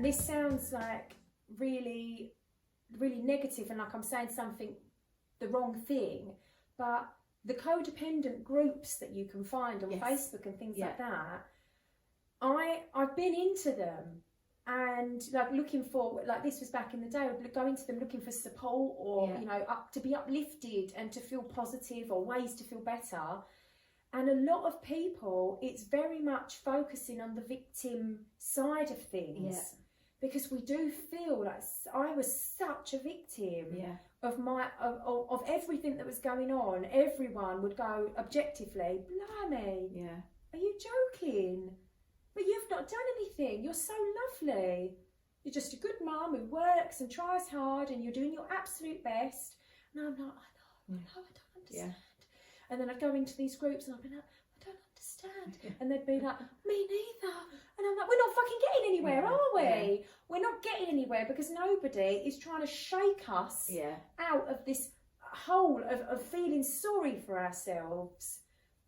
this sounds like really, really negative and like I'm saying something, the wrong thing, but the codependent groups that you can find on Facebook and things like that, I've been into them and like looking for, like this was back in the day, I would go into them looking for support or, you know, to be uplifted and to feel positive or ways to feel better. And a lot of people, it's very much focusing on the victim side of things because we do feel like I was such a victim of my of everything that was going on. Everyone would go objectively, blimey, are you joking? But you've not done anything. You're so lovely. You're just a good mum who works and tries hard and you're doing your absolute best. And I'm like, I know, I don't understand. And then I'd go into these groups and I'd be like, I don't understand. And they'd be like, me neither. And I'm like, we're not fucking getting anywhere, are we? We're not getting anywhere because nobody is trying to shake us out of this hole of feeling sorry for ourselves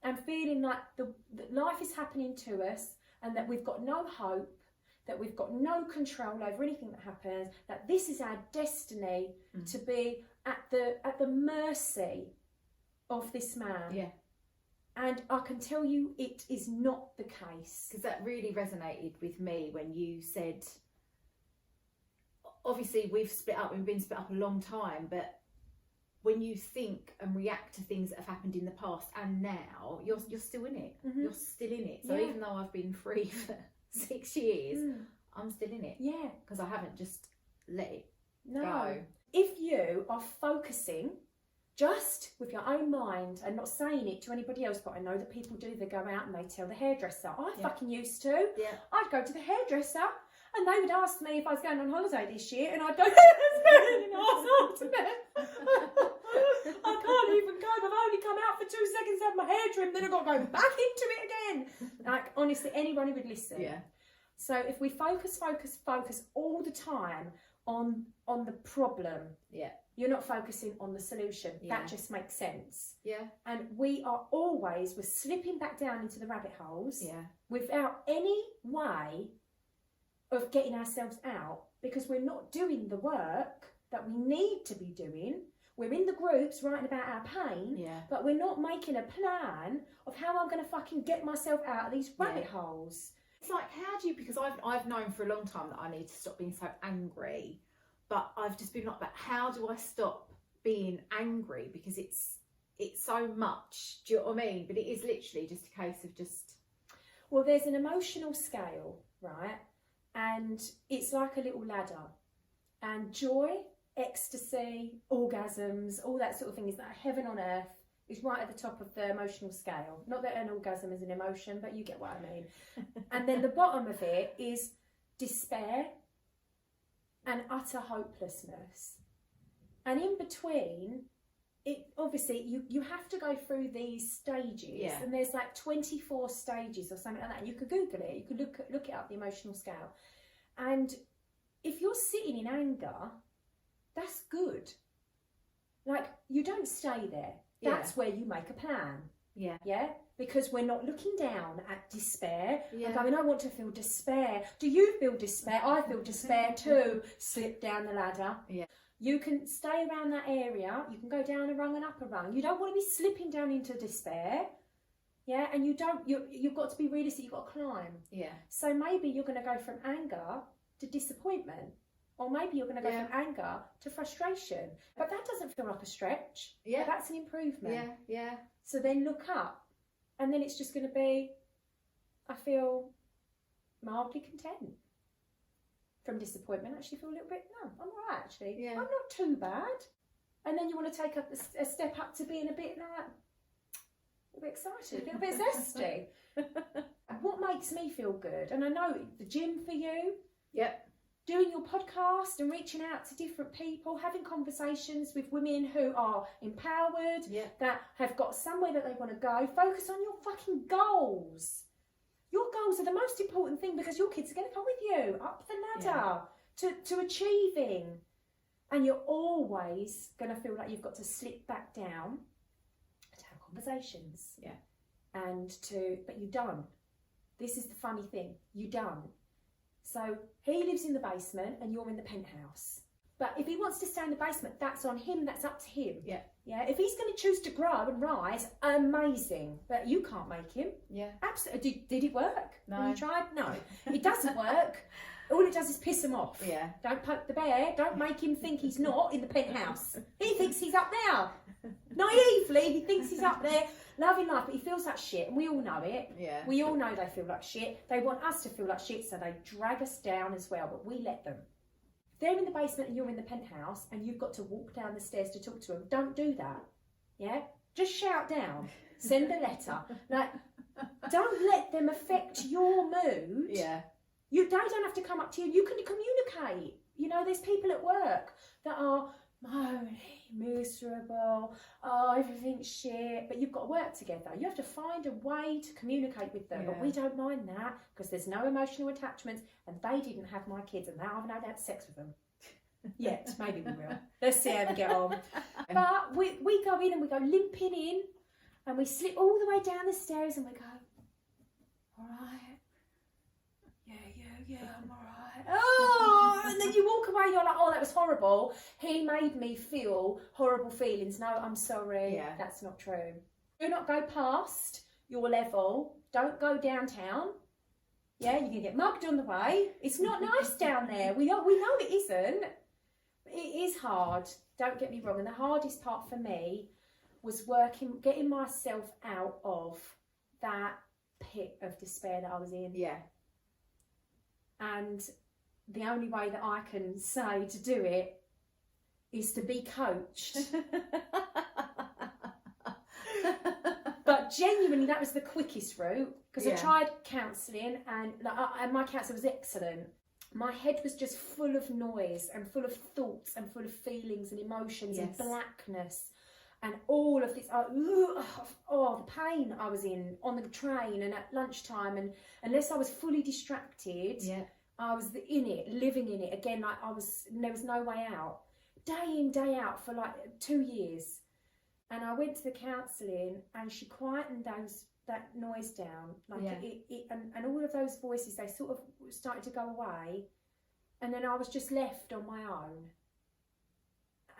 and feeling like that life is happening to us and that we've got no hope, that we've got no control over anything that happens, that this is our destiny to be at the mercy of this man. And I can tell you it is not the case. Because that really resonated with me when you said, obviously we've been split up a long time, but when you think and react to things that have happened in the past and now, you're still in it. You're still in it. So even though I've been free for 6 years, I'm still in it. Because I haven't just let it go. If you are focusing just with your own mind and not saying it to anybody else, but I know that people do, they go out and they tell the hairdresser. I fucking used to. I'd go to the hairdresser and they would ask me if I was going on holiday this year and I'd go, it's been an arsehole to me. I can't even go. I've only come out for 2 seconds to have my hair trimmed, then I've got to go back into it again. Like, honestly, anybody would listen. So if we focus all the time on the problem, you're not focusing on the solution. That just makes sense. And we're slipping back down into the rabbit holes without any way of getting ourselves out because we're not doing the work that we need to be doing. We're in the groups writing about our pain, but we're not making a plan of how I'm going to fucking get myself out of these rabbit holes. It's like, how do you, because I've known for a long time that I need to stop being so angry, but I've just been like, but how do I stop being angry? Because it's so much, do you know what I mean? But it is literally just a case of just... Well, there's an emotional scale, right? And it's like a little ladder. And joy, ecstasy, orgasms, all that sort of thing is like heaven on earth is right at the top of the emotional scale. Not that an orgasm is an emotion, but you get what I mean. And then the bottom of it is despair and utter hopelessness. And in between, it obviously you have to go through these stages, and there's like 24 stages or something like that. You could Google it, you could look it up, the emotional scale. And if you're sitting in anger, that's good. Like, you don't stay there. That's where you make a plan. Because we're not looking down at despair and going, I want to feel despair. Do you feel despair? I feel despair too. Slip down the ladder. You can stay around that area. You can go down a rung and up a rung. You don't want to be slipping down into despair. And you've got to be realistic. You've got to climb. So maybe you're going to go from anger to disappointment. Or maybe you're going to go from anger to frustration. But that doesn't feel like a stretch. That's an improvement. So then look up. And then it's just going to be, I feel mildly content. From disappointment, I actually feel a little bit, no, I'm all right actually. I'm not too bad. And then you want to take up a step up to being a bit like, a bit excited, a little bit zesty. What makes me feel good? And I know the gym for you. Doing your podcast and reaching out to different people, having conversations with women who are empowered, that have got somewhere that they want to go. Focus on your fucking goals. Your goals are the most important thing because your kids are going to come with you up the ladder to achieving. And you're always going to feel like you've got to slip back down to have conversations. But you don't. This is the funny thing. You don't. So he lives in the basement and you're in the penthouse. But if he wants to stay in the basement, that's on him, that's up to him. Yeah. Yeah. If he's going to choose to grow and rise, amazing. But you can't make him. Yeah. Absolutely. Did it work? No. When you tried? No. It doesn't work. All it does is piss him off. Yeah. Don't poke the bear. Don't make him think he's not in the penthouse. He thinks he's up there. Naively, he thinks he's up there, loving life, but he feels like shit, and we all know it. Yeah. We all know they feel like shit. They want us to feel like shit, so they drag us down as well, but we let them. If they're in the basement and you're in the penthouse, and you've got to walk down the stairs to talk to them, don't do that. Yeah? Just shout down. Send a letter. Like, don't let them affect your mood. Yeah. They don't have to come up to you. You can communicate. You know, there's people at work that are moaning, miserable, oh, everything's shit, but you've got to work together. You have to find a way to communicate with them. Yeah. But we don't mind that because there's no emotional attachments, and they didn't have my kids, and I haven't had sex with them yet. Maybe we will. Let's see how we get on. But we go in and we go limping in, and we slip all the way down the stairs, and we go, all right. Yeah, I'm all right. Oh, and then you walk away, you're like, oh, that was horrible. He made me feel horrible feelings. No, I'm sorry. Yeah. That's not true. Do not go past your level. Don't go downtown. Yeah, you can get mugged on the way. It's not nice down there. We know it isn't. It is hard. Don't get me wrong. And the hardest part for me was getting myself out of that pit of despair that I was in. Yeah. And the only way that I can say to do it is to be coached. But genuinely, that was the quickest route, because I tried counselling, and my counsellor was excellent. My head was just full of noise and full of thoughts and full of feelings and emotions and blackness. And all of this, the pain I was in on the train and at lunchtime, and unless I was fully distracted, I was in it, living in it again. Like there was no way out. Day in, day out for like 2 years. And I went to the counselling, and she quietened that noise down, and all of those voices, they sort of started to go away, and then I was just left on my own,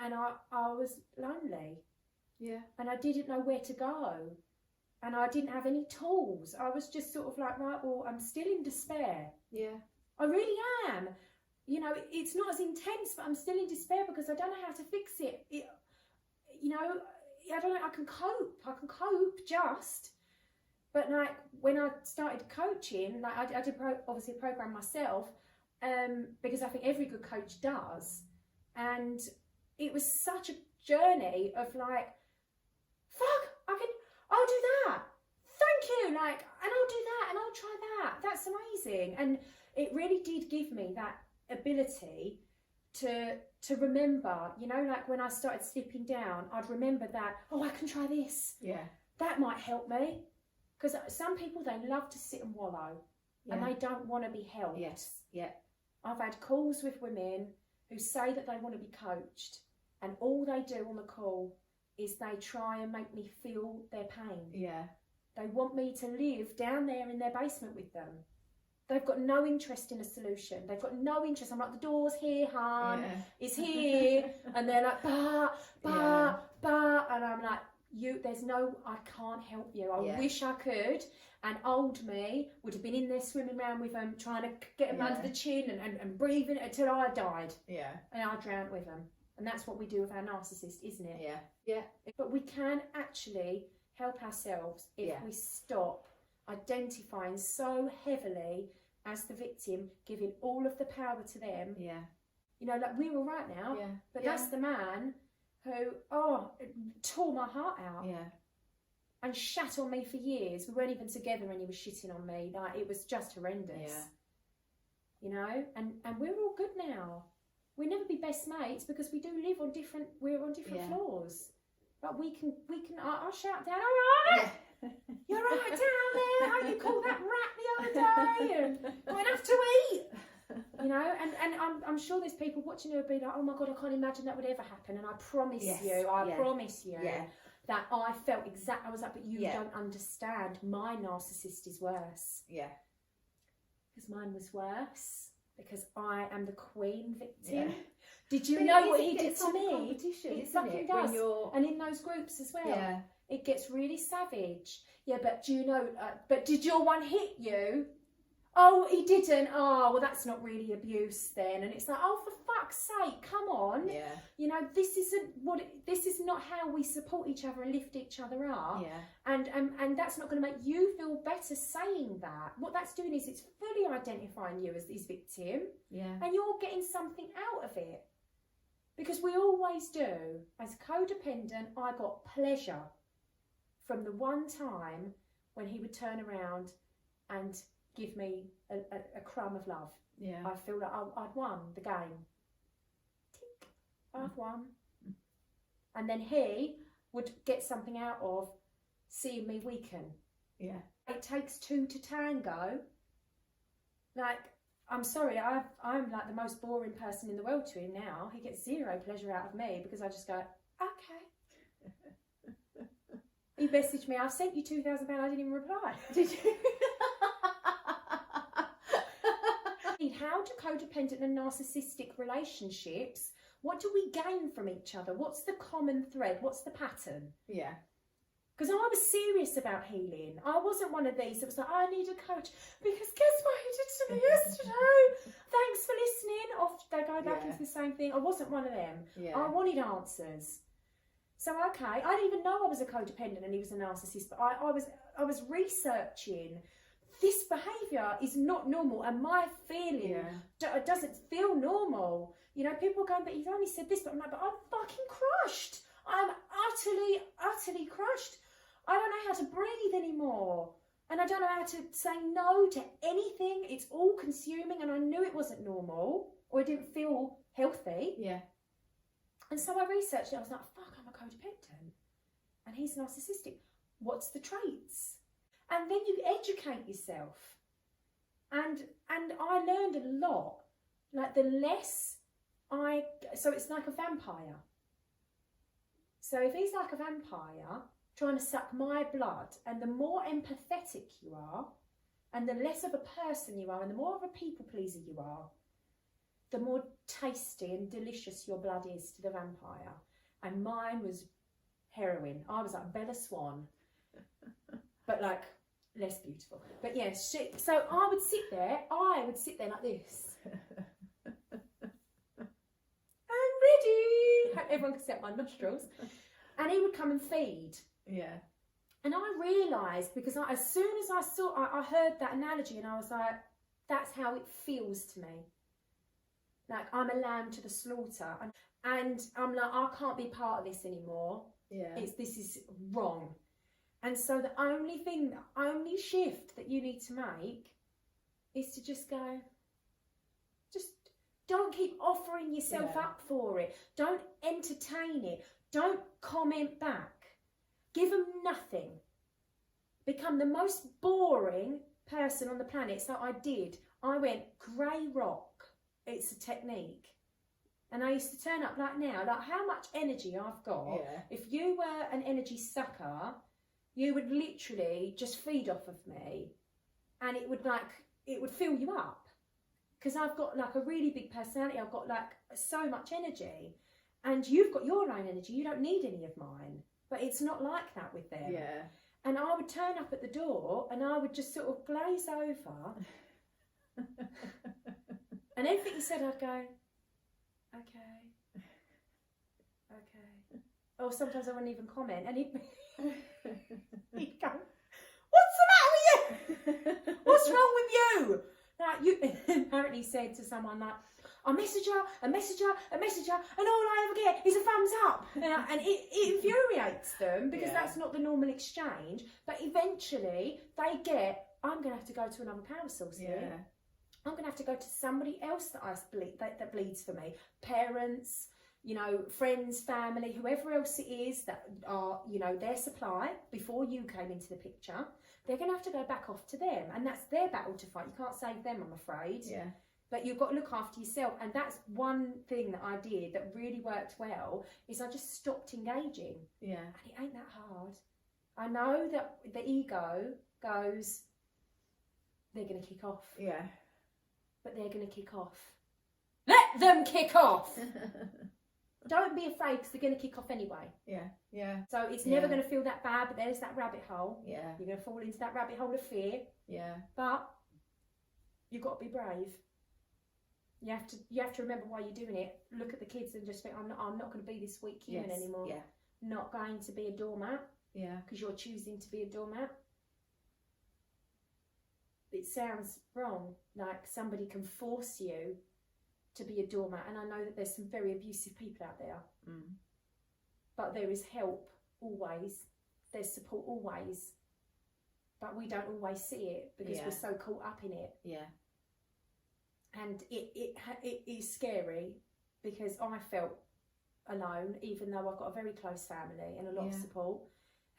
and I was lonely. Yeah. And I didn't know where to go, and I didn't have any tools. I was just sort of like, right, well, I'm still in despair. Yeah. I really am. You know, it's not as intense, but I'm still in despair because I don't know how to fix it. You know, I don't know, I can cope just. But like when I started coaching, like I did obviously a program myself, because I think every good coach does. And it was such a journey of like, I'll do that. Thank you. Like, and I'll do that, and I'll try that. That's amazing. And it really did give me that ability to remember, you know, like when I started slipping down, I'd remember that, oh, I can try this. Yeah. That might help me. Because some people, they love to sit and wallow, and they don't want to be helped. Yes. Yeah. I've had calls with women who say that they want to be coached, and all they do on the call is they try and make me feel their pain. Yeah. They want me to live down there in their basement with them. They've got no interest in a solution. They've got no interest. I'm like, the door's here, hon. Yeah. It's here. And they're like, bah, and I'm like, I can't help you. I wish I could. And old me would have been in there swimming around with them, trying to get them under the chin and breathing until I died. Yeah. And I drowned with them. And that's what we do with our narcissist, isn't it? Yeah. Yeah. But we can actually help ourselves if we stop identifying so heavily as the victim, giving all of the power to them. Yeah. You know, like, we're all right now. Yeah. But that's the man who, tore my heart out. Yeah. And shat on me for years. We weren't even together and he was shitting on me. Like, it was just horrendous. Yeah. You know? And we're all good now. We'll never be best mates because we do live on different floors. But we can I'll shout down, all right, you're right down there, how you called that rat the other day, and got enough to eat. You know, and I'm sure there's people watching who will be like, oh my God, I can't imagine that would ever happen. And I promise you that I felt I was like, but you don't understand. My narcissist is worse. Yeah. Because mine was worse. because I am the queen victim. Yeah. Did you But know it what is, he it did gets to like a me? competition, It isn't fucking it? does. When you're... And in those groups as well. Yeah. It gets really savage. Yeah, but do you know, but did your one hit you? Oh, he didn't. Oh, well, that's not really abuse then. And it's like, oh, for fuck's sake, come on. Yeah. You know, this is not how we support each other and lift each other up. Yeah. And that's not going to make you feel better saying that. What that's doing is it's fully identifying you as his victim. Yeah. And you're getting something out of it. Because we always do. As codependent, I got pleasure from the one time when he would turn around and give me a crumb of love. Yeah. I feel like I'd won the game. Tick, I've won. And then he would get something out of seeing me weaken. Yeah. It takes two to tango. Like, I'm sorry, I'm like the most boring person in the world to him now. He gets zero pleasure out of me because I just go, okay. He messaged me, I've sent you £2,000, I didn't even reply. Did you? How do codependent and narcissistic relationships, what do we gain from each other? What's the common thread? What's the pattern? Yeah. Because I was serious about healing. I wasn't one of these that was like, I need a coach. Because guess what he did to me yesterday? Thanks for listening. Off they go back into the same thing. I wasn't one of them. Yeah. I wanted answers. So, okay, I didn't even know I was a codependent and he was a narcissist, but I was researching. This behaviour is not normal, and my feeling doesn't feel normal. You know, people are going, but you've only said this, but I'm like, but I'm fucking crushed. I'm utterly crushed. I don't know how to breathe anymore. And I don't know how to say no to anything. It's all consuming, and I knew it wasn't normal, or it didn't feel healthy. Yeah. And so I researched it. I was like, fuck, I'm a codependent. And he's narcissistic. What's the traits? And then you educate yourself. And I learned a lot. Like the less so it's like a vampire. So if he's like a vampire trying to suck my blood, and the more empathetic you are, and the less of a person you are, and the more of a people pleaser you are, the more tasty and delicious your blood is to the vampire. And mine was heroin. I was like Bella Swan. But like less beautiful. But yeah, so I would sit there like this. I'm ready. Everyone can see out my nostrils. And he would come and feed. Yeah. And I realised, because as soon as I heard that analogy, and I was like, that's how it feels to me. Like I'm a lamb to the slaughter. And I'm like, I can't be part of this anymore. Yeah. This is wrong. And so the only shift that you need to make is to just go, just don't keep offering yourself up for it. Don't entertain it. Don't comment back. Give them nothing. Become the most boring person on the planet. So I did. I went grey rock. It's a technique. And I used to turn up like now, like how much energy I've got. Yeah. If you were an energy sucker, you would literally just feed off of me, and it would fill you up, because I've got like a really big personality. I've got like so much energy, and you've got your own energy. You don't need any of mine, but it's not like that with them. Yeah. And I would turn up at the door, and I would just sort of glaze over, and everything he said, I'd go, okay. Or sometimes I wouldn't even comment, and he'd go, what's the matter with you? What's wrong with you? Like you apparently said to someone like, I message her, and all I ever get is a thumbs up. And it infuriates them, because that's not the normal exchange. But eventually they get, I'm going to have to go to another power source here. I'm going to have to go to somebody else that bleeds for me. Parents, you know, friends, family, whoever else it is that are, you know, their supply before you came into the picture. They're going to have to go back off to them. And that's their battle to fight. You can't save them, I'm afraid. Yeah. But you've got to look after yourself. And that's one thing that I did that really worked well, is I just stopped engaging. Yeah. And it ain't that hard. I know that the ego goes, they're going to kick off. Yeah. but they're going to kick off. Let them kick off. Don't be afraid, because they're going to kick off anyway. Yeah, yeah. So it's never going to feel that bad, but there's that rabbit hole. Yeah. You're going to fall into that rabbit hole of fear. Yeah. But you've got to be brave. You have to remember why you're doing it. Look at the kids and just think, I'm not going to be this weak human anymore. Yeah. Not going to be a doormat. Yeah. Because you're choosing to be a doormat. It sounds wrong, like somebody can force you to be a doormat, and I know that there's some very abusive people out there, but there is help always, there's support always, but we don't always see it because we're so caught up in it. Yeah. And it is scary, because I felt alone, even though I've got a very close family and a lot of support.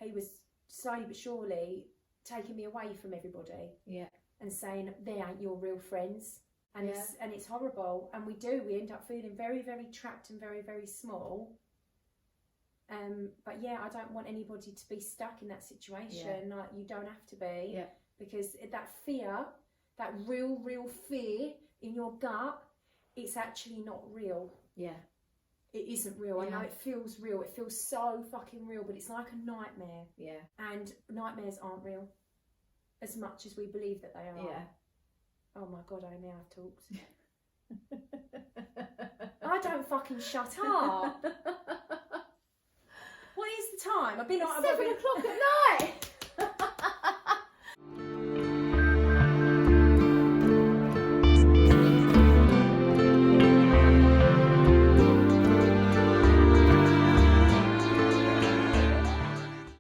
He was slowly but surely taking me away from everybody. Yeah. And saying they ain't your real friends. And it's horrible. And we end up feeling very, very trapped and very, very small. But yeah, I don't want anybody to be stuck in that situation. Like, you don't have to be. Yeah. Because that fear, that real fear in your gut, it's actually not real. Yeah. It isn't real. I know it feels real. It feels so fucking real, but it's like a nightmare. Yeah. And nightmares aren't real as much as we believe that they are. Yeah. Oh my God, I now have talked. I don't fucking shut up. What is the time? I've been 7 o'clock at night.